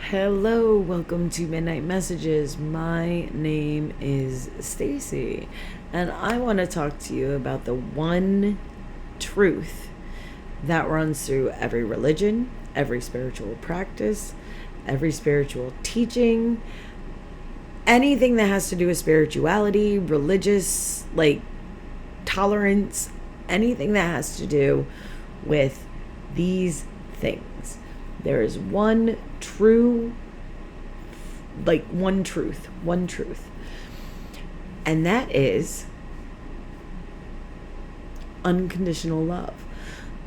Hello, welcome to Midnight Messages. My name is Stacy, and I want to talk to you about the one truth that runs through every religion, every spiritual practice, every spiritual teaching, anything that has to do with spirituality, religious, tolerance, anything that has to do with these things. There is one truth, one truth. And that is unconditional love.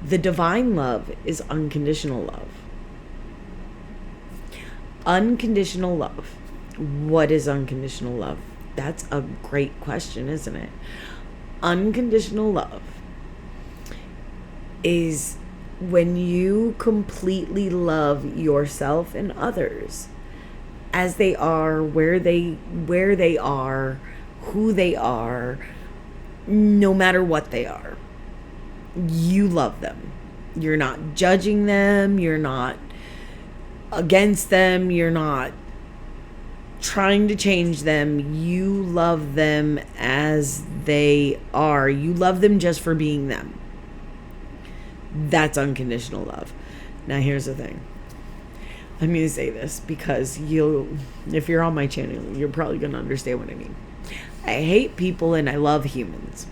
The divine love is unconditional love. Unconditional love. What is unconditional love? That's a great question, isn't it? Unconditional love is when you completely love yourself and others as they are, where they are, who they are, no matter what they are. You love them. You're not judging them. You're not against them. You're not trying to change them. You love them as they are. You love them just for being them. That's unconditional love. Now here's the thing. I'm going to say this because if you're on my channel, you're probably going to understand what I mean. I hate people and I love humans.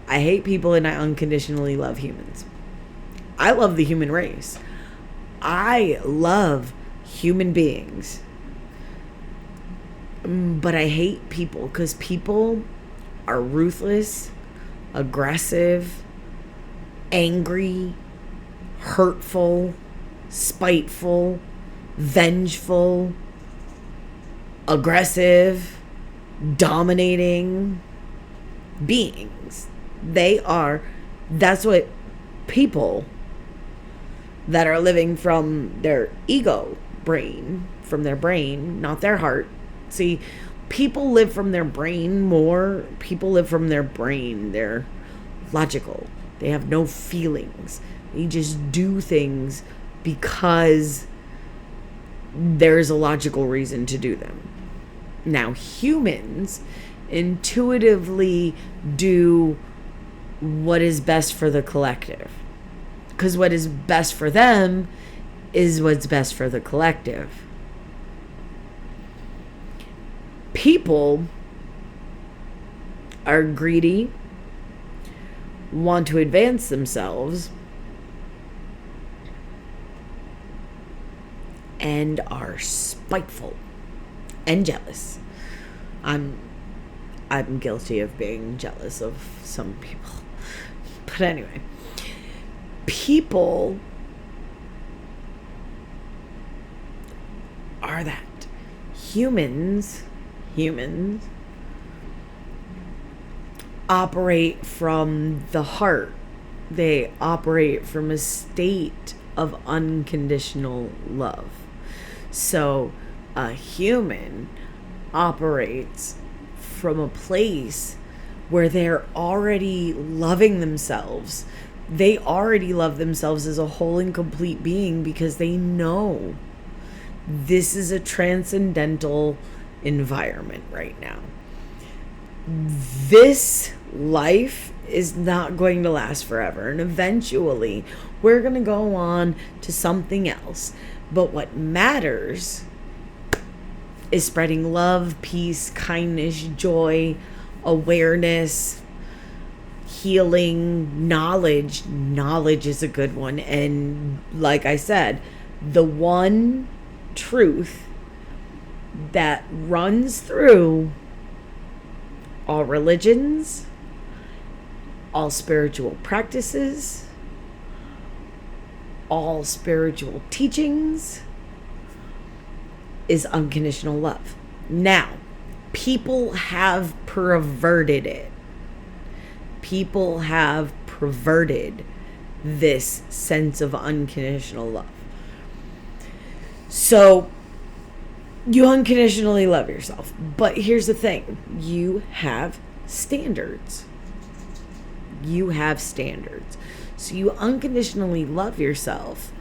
I hate people and I unconditionally love humans. I love the human race. I love human beings. But I hate people because people are ruthless, aggressive, angry, hurtful, spiteful, vengeful, aggressive, dominating beings. That's what people that are living from their ego brain, from their brain, not their heart. See, people live from their brain more. People live from their brain. They're logical. They have no feelings. They just do things because there's a logical reason to do them. Now, humans intuitively do what is best for the collective. Because what is best for them is what's best for the collective. People are greedy, want to advance themselves, and are spiteful and jealous. I'm guilty of being jealous of some people. But anyway, people are that. Humans operate from the heart. They operate from a state of unconditional love. So a human operates from a place where they're already loving themselves. They already love themselves as a whole and complete being because they know this is a transcendental environment right now. This life is not going to last forever, and eventually we're going to go on to something else. But what matters is spreading love, peace, kindness, joy, awareness, healing, knowledge. Knowledge is a good one. And like I said, the one truth that runs through all religions, all spiritual practices, all spiritual teachings is unconditional love. Now, people have perverted it. People have perverted this sense of unconditional love. So, you unconditionally love yourself. But here's the thing. You have standards. You have standards. So you unconditionally love yourself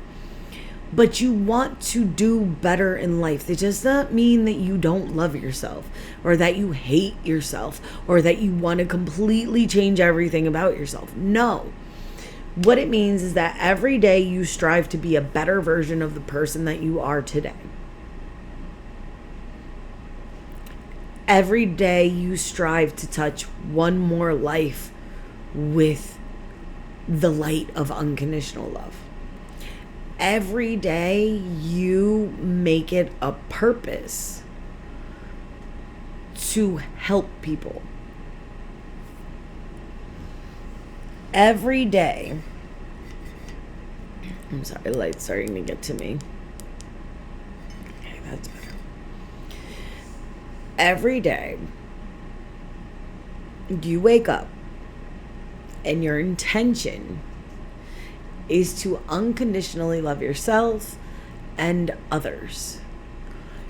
but you want to do better in life. It does not mean that you don't love yourself, or that you hate yourself, or that you want to completely change everything about yourself. No. What it means is that every day you strive to be a better version of the person that you are today. Every day you strive to touch one more life with the light of unconditional love. Every day you make it a purpose to help people. Every day, I'm sorry, the light's starting to get to me. Okay, that's better. Every day, you wake up and your intention is to unconditionally love yourself and others.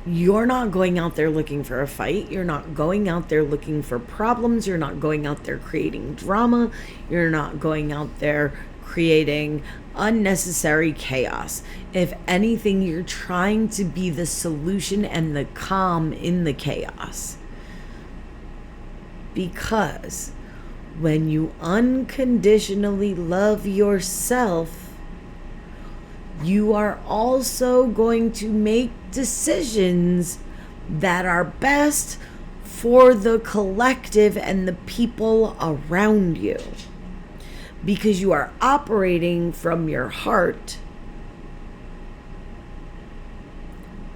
You're not going out there looking for a fight. You're not going out there looking for problems. You're not going out there creating drama. You're not going out there creating unnecessary chaos. If anything, you're trying to be the solution and the calm in the chaos. Because when you unconditionally love yourself, you are also going to make decisions that are best for the collective and the people around you. Because you are operating from your heart,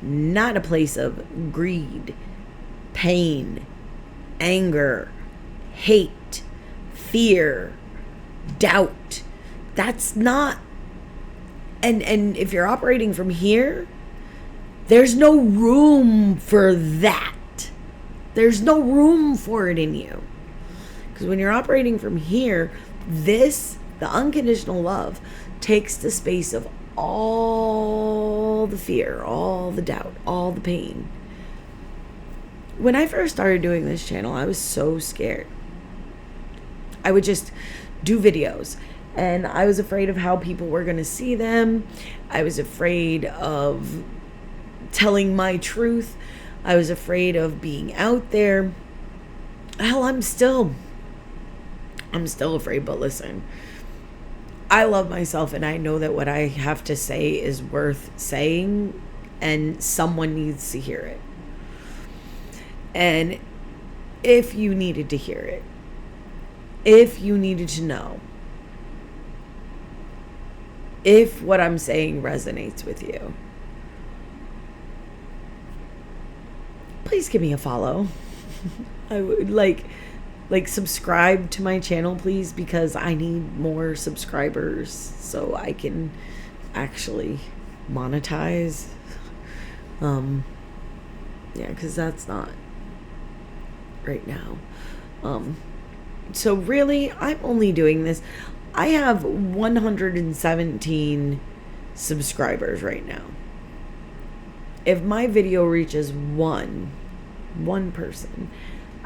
not a place of greed, pain, anger, hate, fear, doubt. That's not. And if you're operating from here, there's no room for that. There's no room for it in you. Because when you're operating from here, the unconditional love, takes the space of all the fear, all the doubt, all the pain. When I first started doing this channel, I was so scared. I would just do videos, and I was afraid of how people were going to see them. I was afraid of telling my truth. I was afraid of being out there. Hell, I'm still afraid, but listen, I love myself, and I know that what I have to say is worth saying, and someone needs to hear it. And if you needed to hear it, if you needed to know, if what I'm saying resonates with you, please give me a follow. I would like subscribe to my channel, please, because I need more subscribers so I can actually monetize. Yeah, because that's not right now. So really, I'm only doing this. I have 117 subscribers right now. If my video reaches one person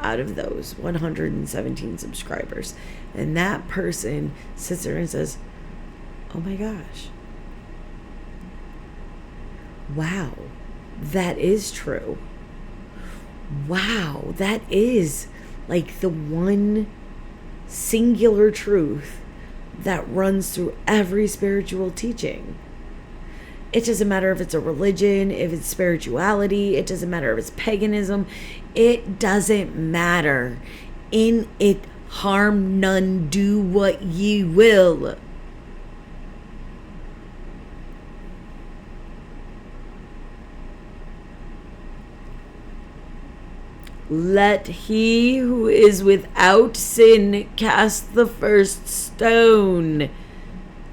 out of those 117 subscribers, and that person sits there and says, oh my gosh, wow, that is true. Wow, that is like the one singular truth that runs through every spiritual teaching. It doesn't matter if it's a religion, if it's spirituality, it doesn't matter if it's paganism, it doesn't matter. In it harm none, do what ye will. Let he who is without sin cast the first stone.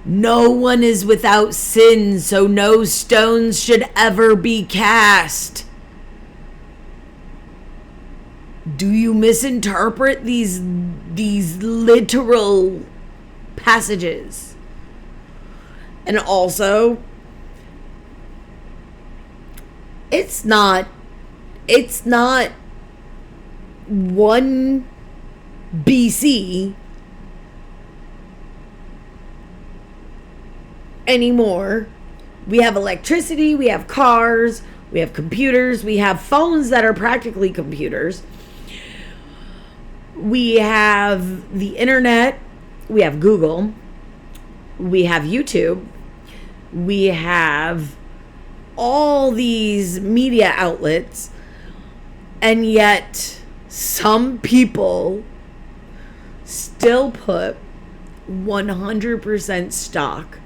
No one is without sin, so no stones should ever be cast. Do you misinterpret these literal passages? And also, it's not 1 BC anymore. We have electricity, we have cars, we have computers, we have phones that are practically computers. We have the internet, we have Google, we have YouTube, we have all these media outlets, and yet some people still put 100% stock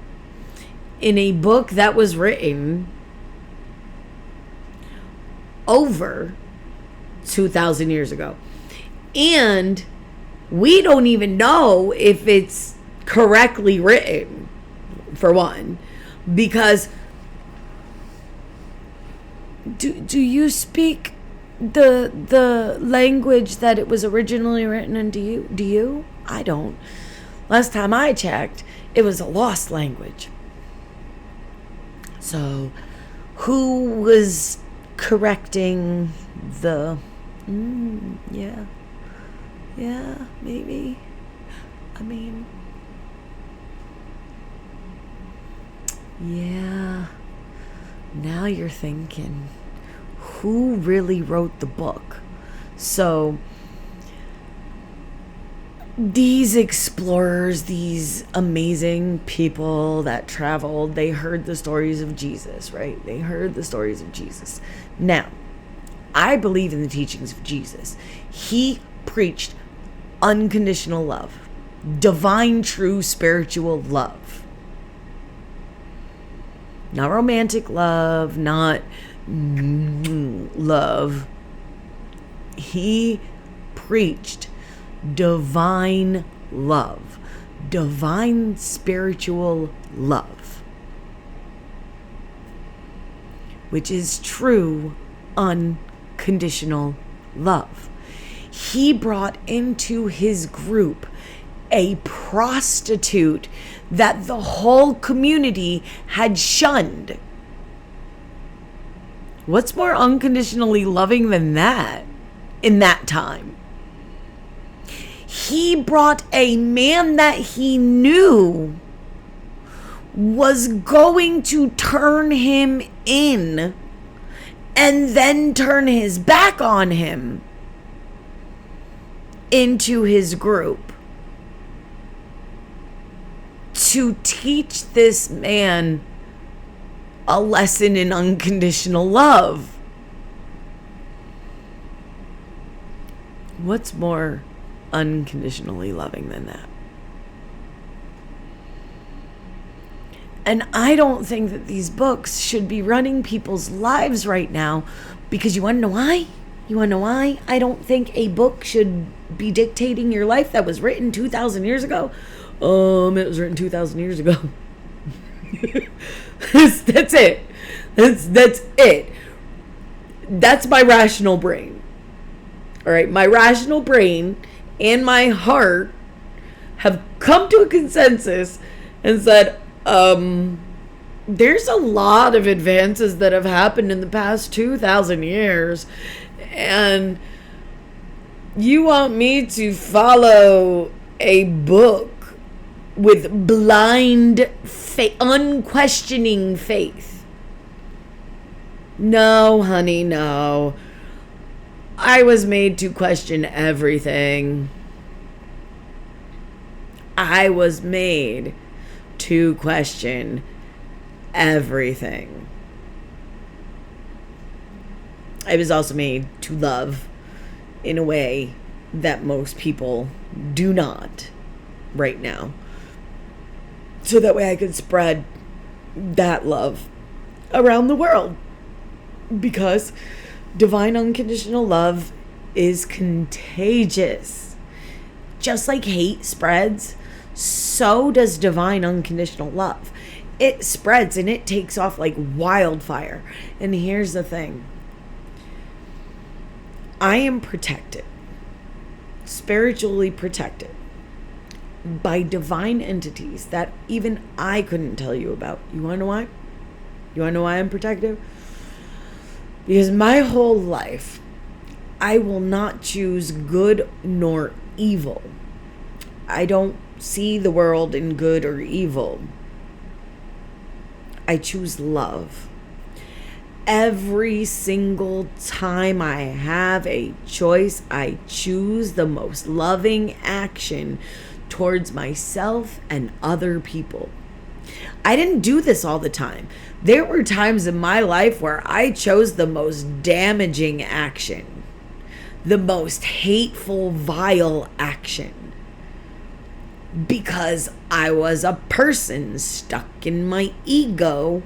in a book that was written over 2,000 years ago. And we don't even know if it's correctly written, for one, because do you speak the language that it was originally written in? Do you? I don't. Last time I checked, it was a lost language. So, who was correcting the... yeah, maybe. I mean... yeah. Now you're thinking, who really wrote the book? So... these explorers, these amazing people that traveled, they heard the stories of Jesus, right? They heard the stories of Jesus. Now, I believe in the teachings of Jesus. He preached unconditional love, divine, true, spiritual love. Not romantic love, not love. He preached divine love, divine spiritual love, which is true unconditional love. He brought into his group a prostitute that the whole community had shunned. What's more unconditionally loving than that in that time? He brought a man that he knew was going to turn him in and then turn his back on him into his group to teach this man a lesson in unconditional love. What's more unconditionally loving than that? And I don't think that these books should be running people's lives right now, because you want to know why? You want to know why I don't think a book should be dictating your life that was written 2,000 years ago? It was written 2,000 years ago. That's it. That's it. That's my rational brain. All right, my rational brain and my heart have come to a consensus and said, there's a lot of advances that have happened in the past 2,000 years, and you want me to follow a book with blind unquestioning faith? No, honey, no. I was made to question everything. I was made to question everything. I was also made to love in a way that most people do not right now. So that way I could spread that love around the world. Because divine unconditional love is contagious. Just like hate spreads, so does divine unconditional love. It spreads and it takes off like wildfire. And here's the thing. I am protected, spiritually protected, by divine entities that even I couldn't tell you about. You want to know why? You want to know why I'm protected? Because my whole life, I will not choose good nor evil. I don't see the world in good or evil. I choose love. Every single time I have a choice, I choose the most loving action towards myself and other people. I didn't do this all the time. There were times in my life where I chose the most damaging action, the most hateful, vile action, because I was a person stuck in my ego,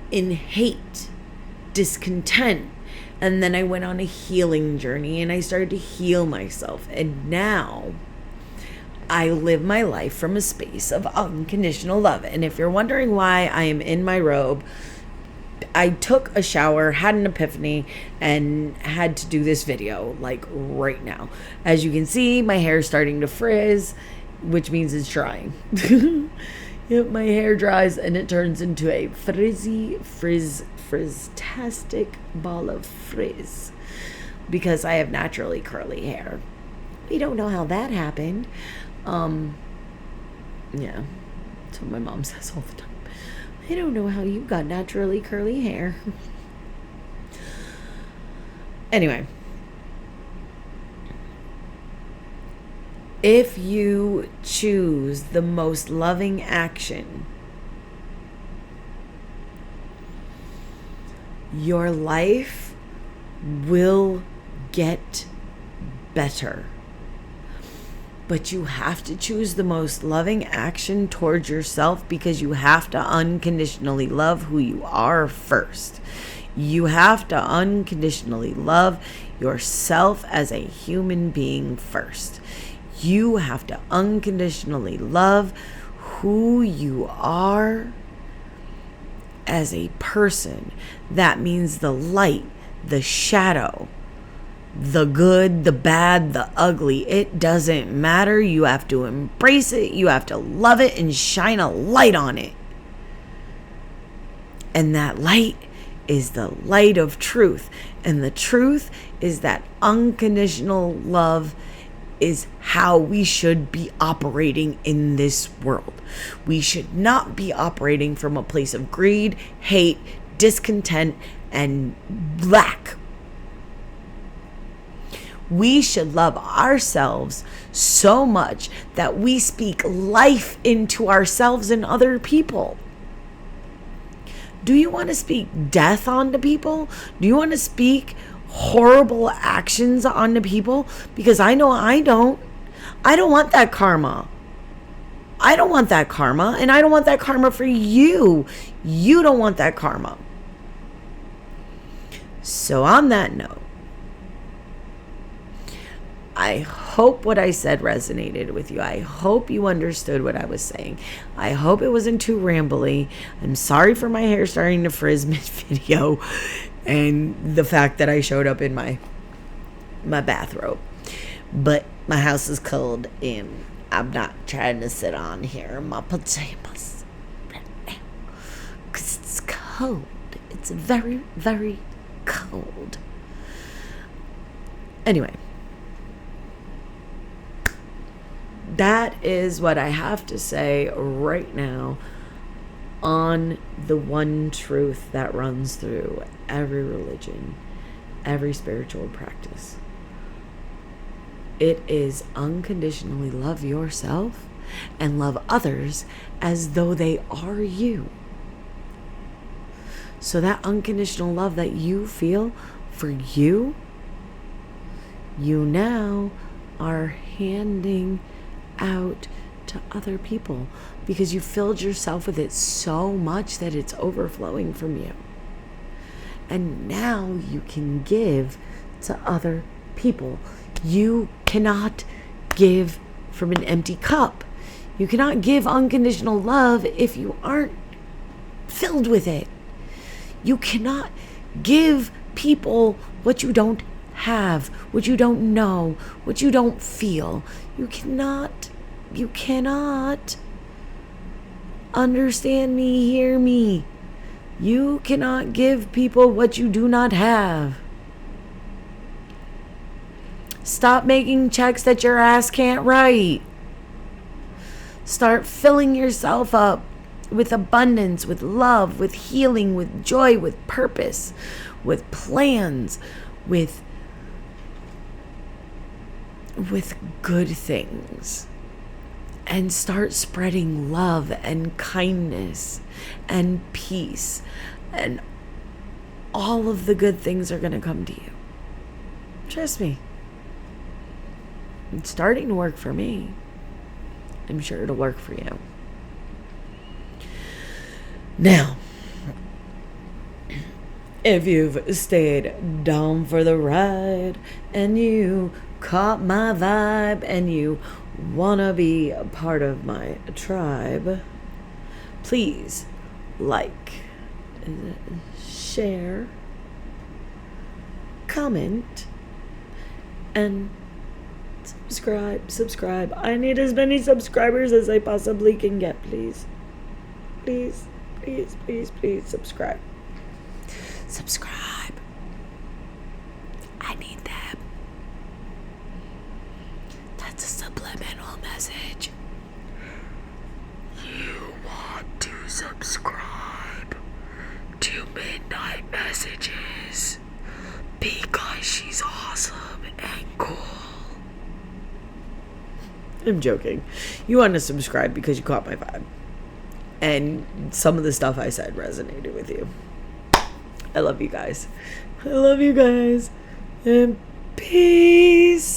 in hate, discontent. And then I went on a healing journey and I started to heal myself. And now I live my life from a space of unconditional love. And if you're wondering why I am in my robe, I took a shower, had an epiphany, and had to do this video like right now. As you can see, my hair is starting to frizz, which means it's drying. Yep, my hair dries and it turns into a frizztastic ball of frizz because I have naturally curly hair. We don't know how that happened. Yeah, that's what my mom says all the time. I don't know how you got naturally curly hair. Anyway, if you choose the most loving action, your life will get better. But you have to choose the most loving action towards yourself because you have to unconditionally love who you are first. You have to unconditionally love yourself as a human being first. You have to unconditionally love who you are as a person. That means the light, the shadow, the good, the bad, the ugly. It doesn't matter. You have to embrace it. You have to love it and shine a light on it. And that light is the light of truth. And the truth is that unconditional love is how we should be operating in this world. We should not be operating from a place of greed, hate, discontent, and lack. We should love ourselves so much that we speak life into ourselves and other people. Do you want to speak death onto people? Do you want to speak horrible actions onto people? Because I know I don't. I don't want that karma. I don't want that karma, and I don't want that karma for you. You don't want that karma. So on that note, I hope what I said resonated with you. I hope you understood what I was saying. I hope it wasn't too rambly. I'm sorry for my hair starting to frizz mid-video and the fact that I showed up in my bathrobe. But my house is cold and I'm not trying to sit on here in my pajamas right now because it's cold. It's very, very cold. Anyway. That is what I have to say right now on the one truth that runs through every religion, every spiritual practice. It is unconditionally love yourself and love others as though they are you. So that unconditional love that you feel for you, you now are handing out to other people because you filled yourself with it so much that it's overflowing from you. And now you can give to other people. You cannot give from an empty cup. You cannot give unconditional love if you aren't filled with it. You cannot give people what you don't have, what you don't know, what you don't feel. You cannot understand me, hear me. You cannot give people what you do not have. Stop making checks that your ass can't write. Start filling yourself up with abundance, with love, with healing, with joy, with purpose, with plans, with good things. And start spreading love and kindness and peace, and all of the good things are going to come to you. Trust me. It's starting to work for me. I'm sure it'll work for you. Now, if you've stayed down for the ride and you caught my vibe and you want to be a part of my tribe, please like, share, comment, and subscribe. I need as many subscribers as I possibly can get, please. Please subscribe. I need them. That's a subliminal message. You want to subscribe to Midnight Messages because she's awesome and cool. I'm joking. You want to subscribe because you caught my vibe. And some of the stuff I said resonated with you. I love you guys. And peace.